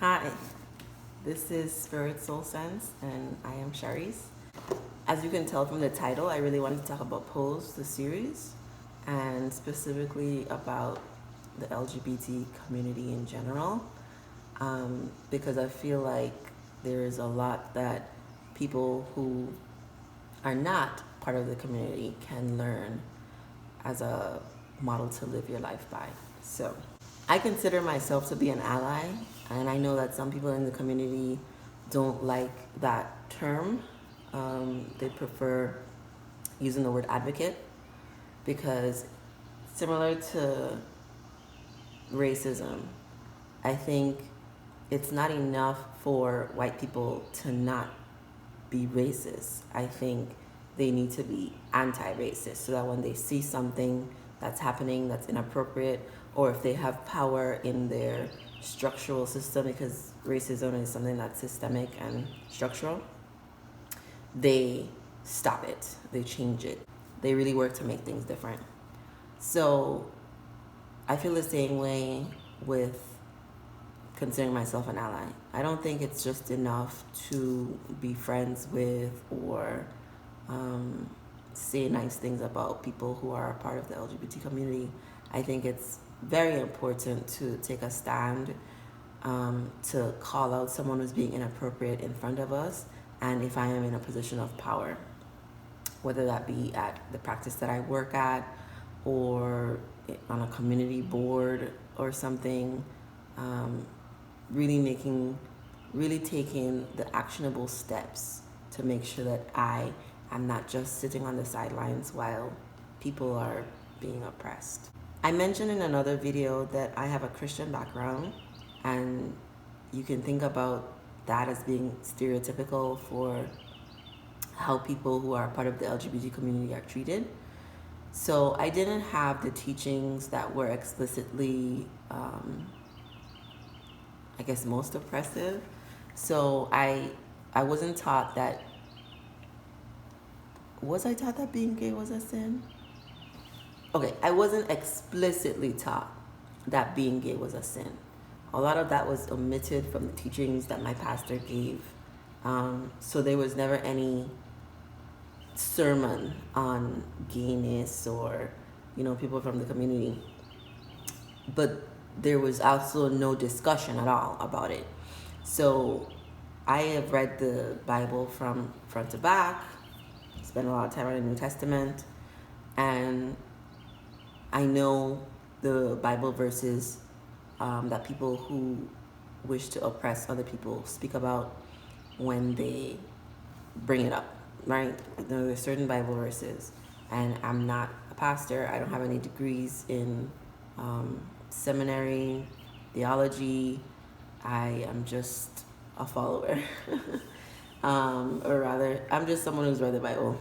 Hi, this is Spirit Soul Sense, and I am Sharice. As you can tell from the title, I really wanted to talk about Pose, the series, and specifically about the LGBT community in general, because I feel like there is a lot that people who are not part of the community can learn as a model to live your life by. So, I consider myself to be an ally, and I know that some people in the community don't like that term. They prefer using the word advocate because, similar to racism, I think it's not enough for white people to not be racist. I think they need to be anti-racist so that when they see something that's happening that's inappropriate, or if they have power in their structural system, because racism is something that's systemic and structural, they stop it, they change it, they really work to make things different. So I feel the same way with considering myself an ally. I don't think it's just enough to be friends with or say nice things about people who are a part of the LGBT community. I think it's very important to take a stand, to call out someone who's being inappropriate in front of us, and if I am in a position of power, whether that be at the practice that I work at or on a community board or something, really taking the actionable steps to make sure that I am not just sitting on the sidelines while people are being oppressed. I mentioned in another video that I have a Christian background, and you can think about that as being stereotypical for how people who are part of the LGBT community are treated. So I didn't have the teachings that were explicitly, I guess, most oppressive. So I wasn't taught that. Was I taught that being gay was a sin? Okay, I wasn't explicitly taught that being gay was a sin. A lot of that was omitted from the teachings that my pastor gave. So there was never any sermon on gayness or, people from the community. But there was also no discussion at all about it. So I have read the Bible from front to back, spent a lot of time on the New Testament, and I know the Bible verses that people who wish to oppress other people speak about when they bring it up, right? There are certain Bible verses, and I'm not a pastor. I don't have any degrees in seminary, theology. I am just a follower. Or rather, I'm just someone who's read the Bible.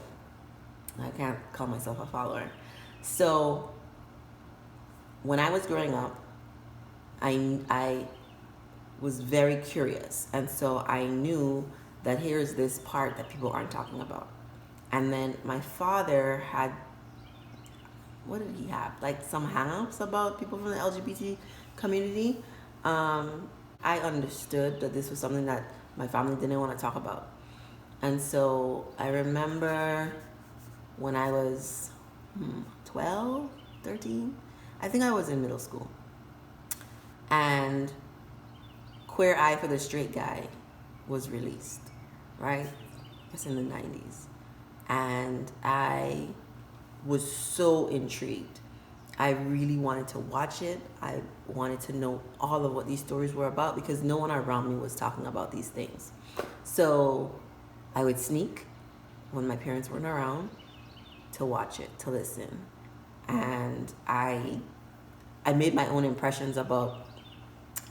I can't call myself a follower. So when I was growing up, I was very curious. And so I knew that here's this part that people aren't talking about. And then my father had, what did he have? Like some hang-ups about people from the LGBT community. I understood that this was something that my family didn't want to talk about. And so I remember when I was 12, 13, I think I was in middle school. And Queer Eye for the Straight Guy was released, right? It's in the 90s. And I was so intrigued. I really wanted to watch it. I wanted to know all of what these stories were about because no one around me was talking about these things. So I would sneak when my parents weren't around to watch it, to listen. And I made my own impressions about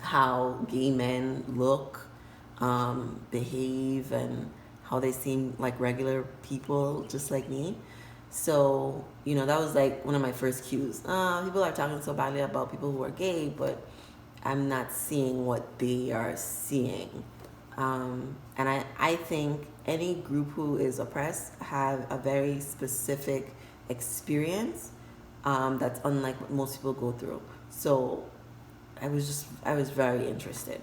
how gay men look, behave, and how they seem like regular people just like me. So, that was like one of my first cues. People are talking so badly about people who are gay, but I'm not seeing what they are seeing. And I think any group who is oppressed have a very specific experience that's unlike what most people go through. So I was very interested.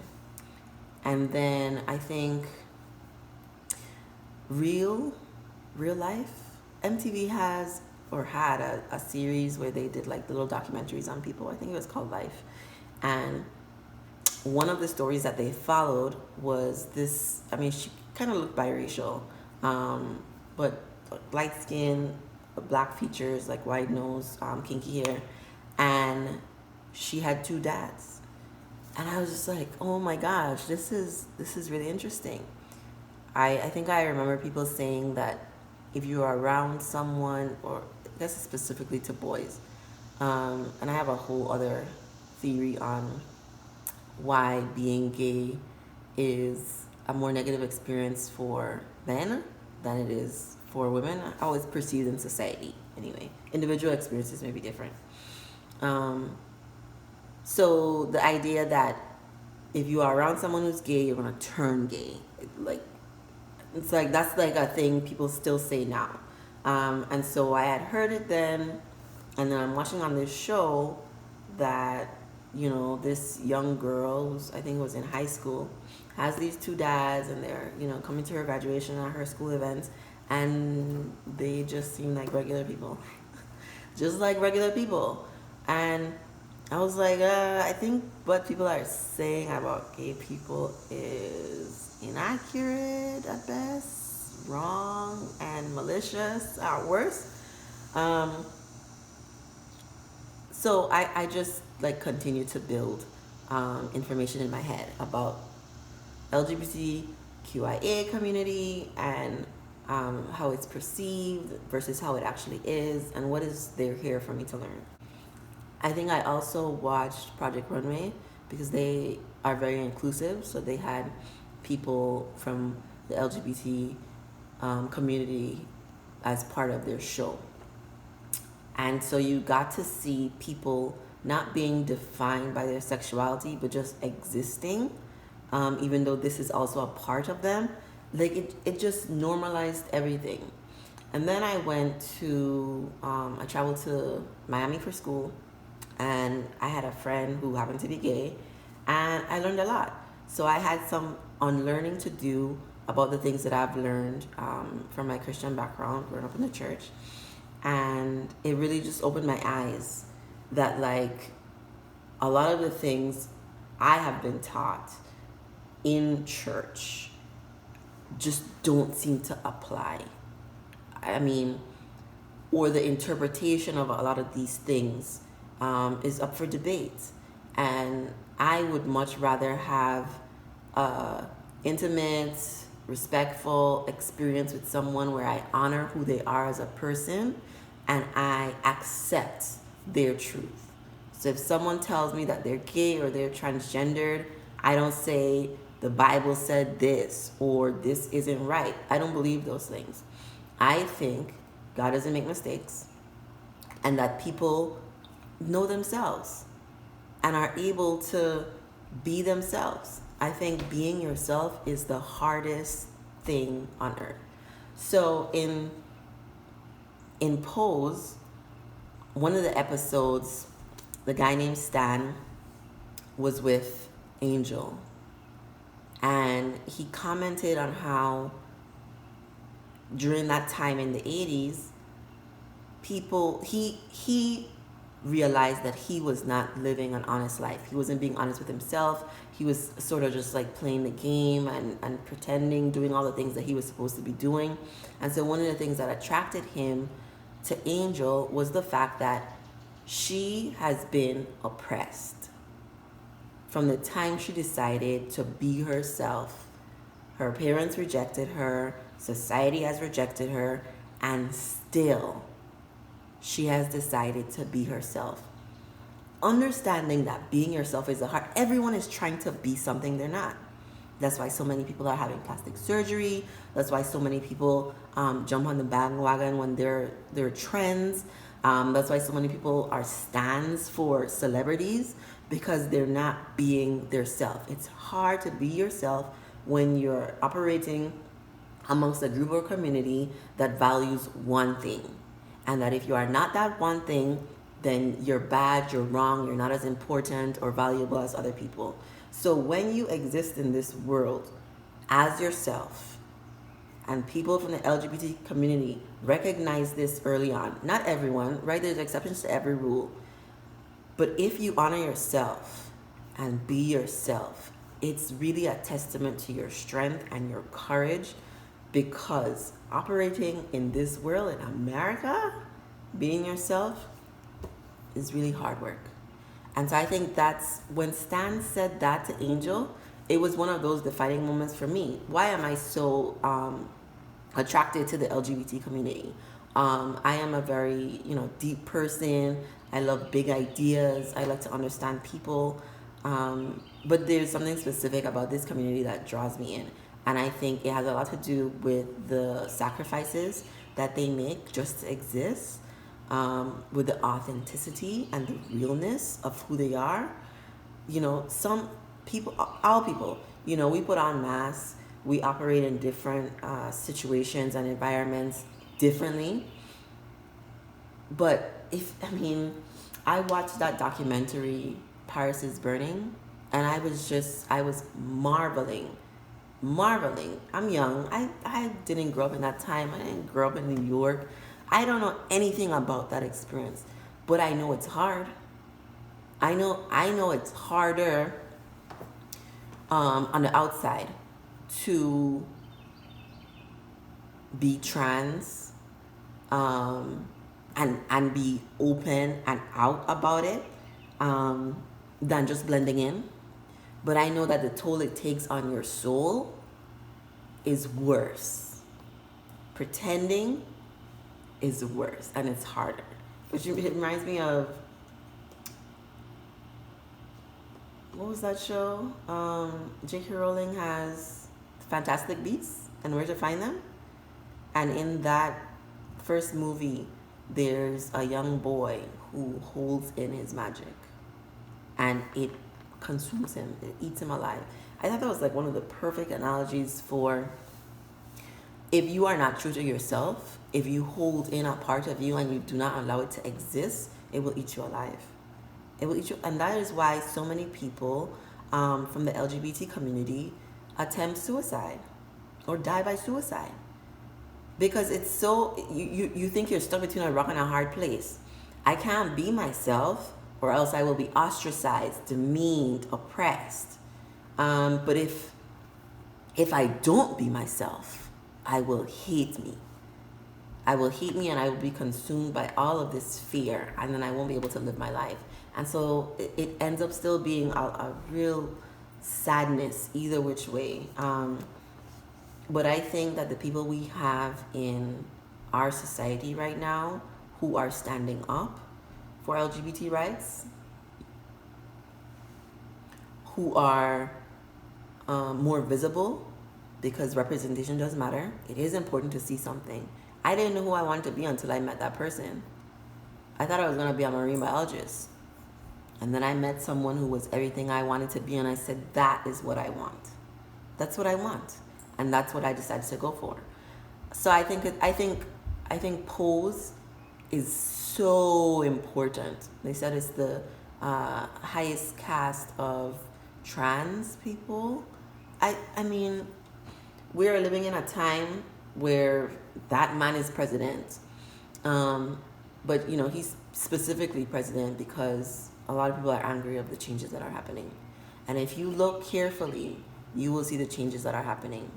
And then I think real real life, MTV has or had a series where they did like little documentaries on people. I think it was called Life. And one of the stories that they followed was this, I mean, she kind of looked biracial, but light skin, black features, like wide nose, kinky hair. And she had two dads. And I was just like, oh my gosh, this is really interesting. I think I remember people saying that if you are around someone, or I guess specifically to boys, and I have a whole other theory on why being gay is a more negative experience for men than it is for women. I always perceived in society anyway. Individual experiences may be different. So the idea that if you are around someone who's gay, you're gonna turn gay, like it's like that's like a thing people still say now. And so I had heard it then, and then I'm watching on this show that this young girl who's, I think was in high school, has these two dads, and they're coming to her graduation at her school events, and they just seem like regular people, just like regular people. And I was like, I think what people are saying about gay people is inaccurate at best, wrong, and malicious at worst. So I just like continue to build information in my head about LGBTQIA community and how it's perceived versus how it actually is, and what is there here for me to learn. I think I also watched Project Runway because they are very inclusive. So they had people from the LGBT community as part of their show. And so you got to see people not being defined by their sexuality, but just existing, even though this is also a part of them. Like it just normalized everything. And then I traveled to Miami for school, and I had a friend who happened to be gay, and I learned a lot. So I had some unlearning to do about the things that I've learned from my Christian background, growing up in the church. And it really just opened my eyes that like a lot of the things I have been taught in church just don't seem to apply. I mean, or the interpretation of a lot of these things is up for debate. And I would much rather have a intimate, respectful experience with someone where I honor who they are as a person and I accept their truth. So if someone tells me that they're gay or they're transgendered, I don't say the Bible said this or this isn't right. I don't believe those things. I think God doesn't make mistakes, and that people know themselves and are able to be themselves. I think being yourself is the hardest thing on earth. So in Pose, one of the episodes, the guy named Stan was with Angel, and he commented on how during that time in the 80s, he realized that he was not living an honest life. He wasn't being honest with himself. He was sort of just like playing the game and pretending, doing all the things that he was supposed to be doing. And so one of the things that attracted him to Angel was the fact that she has been oppressed from the time she decided to be herself. Her parents rejected her, society has rejected her, and still she has decided to be herself. Understanding that being yourself is hard. Everyone is trying to be something they're not. That's why so many people are having plastic surgery. That's why so many people jump on the bandwagon when there are trends. That's why so many people are stans for celebrities, because they're not being their self. It's hard to be yourself when you're operating amongst a group or community that values one thing. And that if you are not that one thing, then you're bad, you're wrong, you're not as important or valuable as other people. So when you exist in this world as yourself, and people from the LGBT community recognize this early on, not everyone, right? There's exceptions to every rule. But if you honor yourself and be yourself, it's really a testament to your strength and your courage, because operating in this world in America, being yourself, is really hard work. And so I think that's when Stan said that to Angel, it was one of those defining moments for me. Why am I so attracted to the LGBT community? I am a very, deep person. I love big ideas. I like to understand people. But there's something specific about this community that draws me in. And I think it has a lot to do with the sacrifices that they make just to exist, with the authenticity and the realness of who they are. Some people, all people, we put on masks, we operate in different situations and environments differently. But I watched that documentary, Paris is Burning, and I was marveling. I'm young. I didn't grow up in that time. I didn't grow up in New York. I don't know anything about that experience, but I know it's hard. I know it's harder on the outside to be trans, and be open and out about it, than just blending in. But I know that the toll it takes on your soul is worse. Pretending is worse, and it's harder. Which it reminds me of, what was that show? J.K. Rowling has Fantastic Beasts and Where to Find Them. And in that first movie, there's a young boy who holds in his magic, and it consumes him, it eats him alive. I thought that was like one of the perfect analogies for, if you are not true to yourself, if you hold in a part of you and you do not allow it to exist, it will eat you alive. It will eat you, and that is why so many people from the LGBT community attempt suicide or die by suicide, because it's so, you think you're stuck between a rock and a hard place. I can't be myself, or else I will be ostracized, demeaned, oppressed. But if I don't be myself, I will hate me. I will hate me, and I will be consumed by all of this fear, and then I won't be able to live my life. And so it ends up still being a real sadness either which way. But I think that the people we have in our society right now who are standing up for LGBT rights, who are more visible, because representation does matter. It is important to see something. I didn't know who I wanted to be until I met that person. I thought I was going to be a marine biologist. And then I met someone who was everything I wanted to be, and I said, that is what I want. That's what I want. And that's what I decided to go for. So I think Pose is so important. They said it's the highest caste of trans people. I mean, we are living in a time where that man is president. But he's specifically president because a lot of people are angry of the changes that are happening. And if you look carefully, you will see the changes that are happening.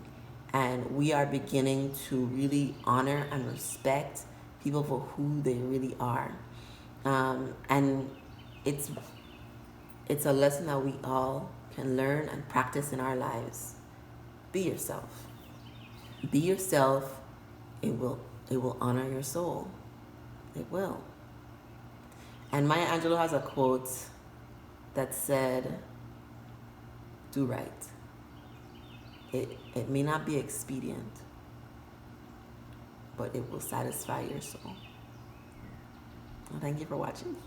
And we are beginning to really honor and respect people for who they really are. And it's a lesson that we all can learn and practice in our lives. Be yourself. Be yourself. It will honor your soul. It will. And Maya Angelou has a quote that said, do right. It may not be expedient, but it will satisfy your soul. Well, thank you for watching.